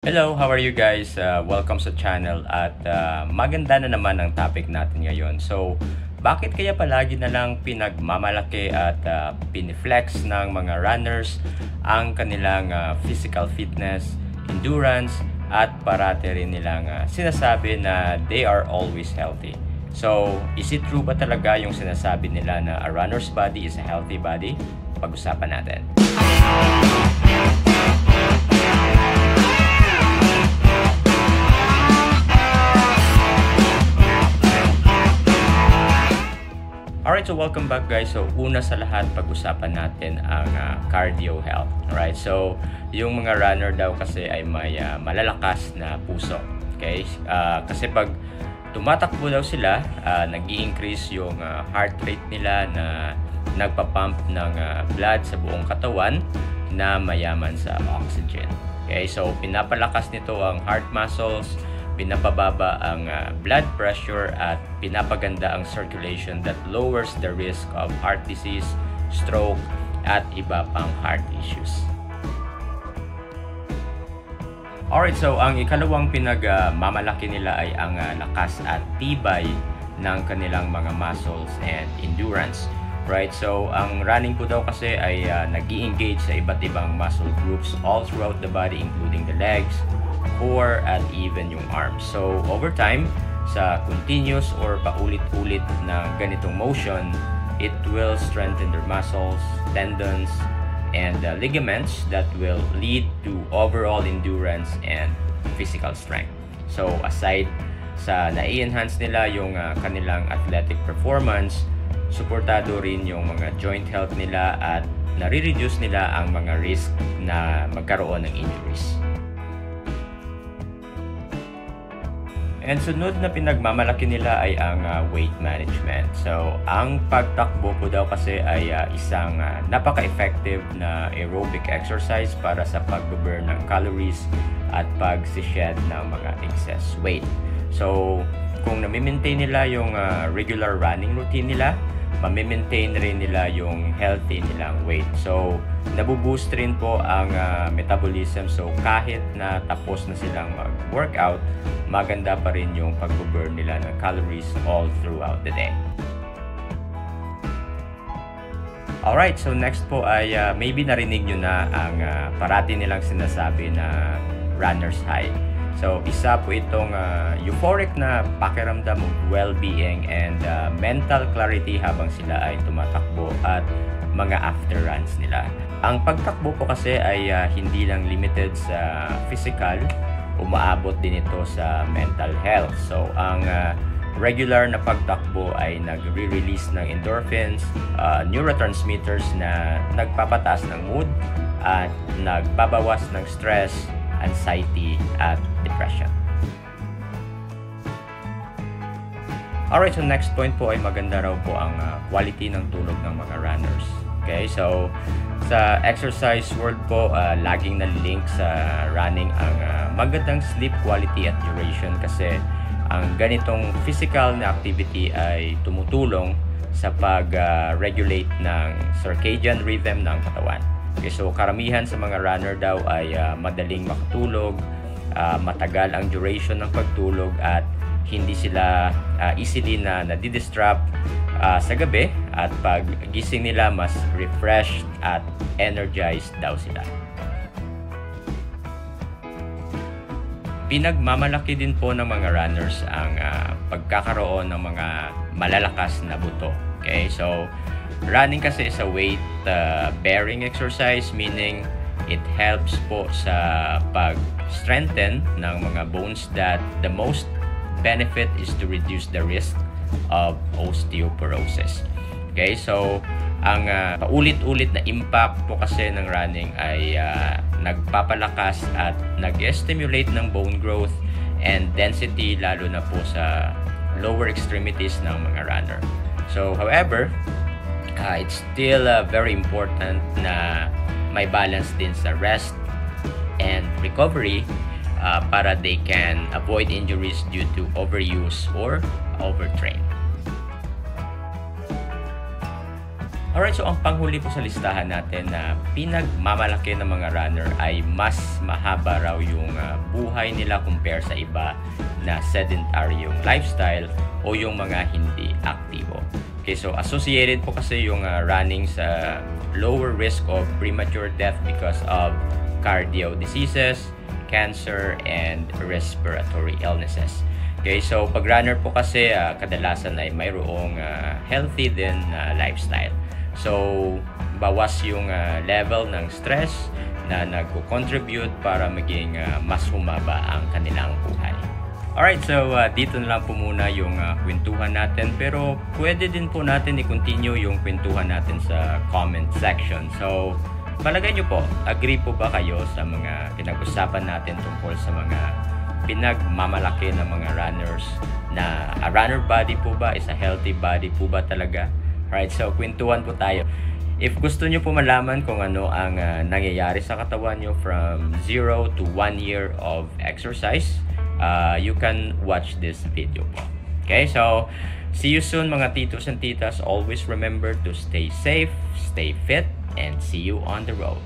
Hello, how are you guys? Welcome sa channel at maganda na naman ang topic natin ngayon. So, bakit kaya palagi na lang pinagmamalaki at piniflex ng mga runners ang kanilang physical fitness, endurance, at parati rin nilang sinasabi na they are always healthy? So, is it true ba talaga yung sinasabi nila na a runner's body is a healthy body? Pag-usapan natin. Alright, so welcome back guys. So una sa lahat, pag-usapan natin ang cardio health. Alright, so yung mga runner daw kasi ay may malalakas na puso. Okay, kasi pag tumatakbo daw sila, nag-i-increase yung heart rate nila na nagpapump ng blood sa buong katawan na mayaman sa oxygen. Okay, so pinapalakas nito ang heart muscles, pinapababa ang blood pressure at pinapaganda ang circulation that lowers the risk of heart disease, stroke, at iba pang heart issues. Alright, so ang ikalawang pinagmamalaki nila ay ang lakas at tibay ng kanilang mga muscles and endurance. Right, so ang running po daw kasi ay nag-i-engage sa iba't ibang muscle groups all throughout the body, including the legs, core, at even yung arms. So over time, sa continuous or paulit-ulit na ganitong motion, it will strengthen their muscles, tendons, and ligaments that will lead to overall endurance and physical strength. So aside sa na-enhance nila yung kanilang athletic performance, suportado rin yung mga joint health nila at nare-reduce nila ang mga risk na magkaroon ng injuries. And sunod na pinagmamalaki nila ay ang weight management. So, ang pagtakbo po daw kasi ay isang napaka-effective na aerobic exercise para sa pag-burn ng calories at pag-shed ng mga excess weight. So, kung nami-maintain nila yung regular running routine nila, mami-maintain rin nila yung healthy nilang weight. So, nabuboost rin po ang metabolism. So, kahit na tapos na silang mag-workout, maganda pa rin yung pag-burn nila ng calories all throughout the day. Alright, so next po ay maybe narinig nyo na ang parati nilang sinasabi na runner's high. So, isa po itong euphoric na pakiramdam of well-being and mental clarity habang sila ay tumatakbo at mga after runs nila. Ang pagtakbo po kasi ay hindi lang limited sa physical, umaabot din ito sa mental health. So, ang regular na pagtakbo ay nagre-release ng endorphins, neurotransmitters na nagpapataas ng mood at nagbabawas ng stress, anxiety, at depression. Alright, so next point po ay maganda raw po ang quality ng tulog ng mga runners. Okay, so sa exercise world po, laging na-link sa running ang magandang sleep quality at duration kasi ang ganitong physical na activity ay tumutulong sa pag-regulate ng circadian rhythm ng katawan. Okay, so karamihan sa mga runner daw ay madaling makatulog, matagal ang duration ng pagtulog at hindi sila easily na nadidistract sa gabi at pag gising nila mas refreshed at energized daw sila. Pinagmamalaki din po ng mga runners ang pagkakaroon ng mga malalakas na buto. Okay, so running kasi is a weight bearing exercise, meaning it helps po sa pag-strengthen ng mga bones that the most benefit is to reduce the risk of osteoporosis. Okay, so ang paulit-ulit na impact po kasi ng running ay nagpapalakas at nag-stimulate ng bone growth and density lalo na po sa lower extremities ng mga runner. So, however, it's still very important na may balance din sa rest and recovery para they can avoid injuries due to overuse or overtrain. Alright, so ang panghuli po sa listahan natin na pinagmamalaki ng mga runner ay mas mahaba raw yung buhay nila compare sa iba na sedentary yung lifestyle o yung mga hindi aktibo. Okay, so associated po kasi yung running sa lower risk of premature death because of cardio diseases, cancer, and respiratory illnesses. Okay, so pag runner po kasi kadalasan ay mayroong healthy din lifestyle. So, bawas yung level ng stress na nagko-contribute para maging mas humaba ang kanilang buhay. Alright, so dito na lang po muna yung kwentuhan natin, pero pwede din po natin i-continue yung kwentuhan natin sa comment section. So, palagay nyo po, agree po ba kayo sa mga pinag-usapan natin tungkol sa mga pinagmamalaki ng mga runners na a runner body po ba is a healthy body po ba talaga? Alright, so kwentuhan po tayo. If gusto nyo po malaman kung ano ang nangyayari sa katawan nyo from 0 to 1 year of exercise, you can watch this video po. Okay, so see you soon mga titos and titas. Always remember to stay safe, stay fit, and see you on the road.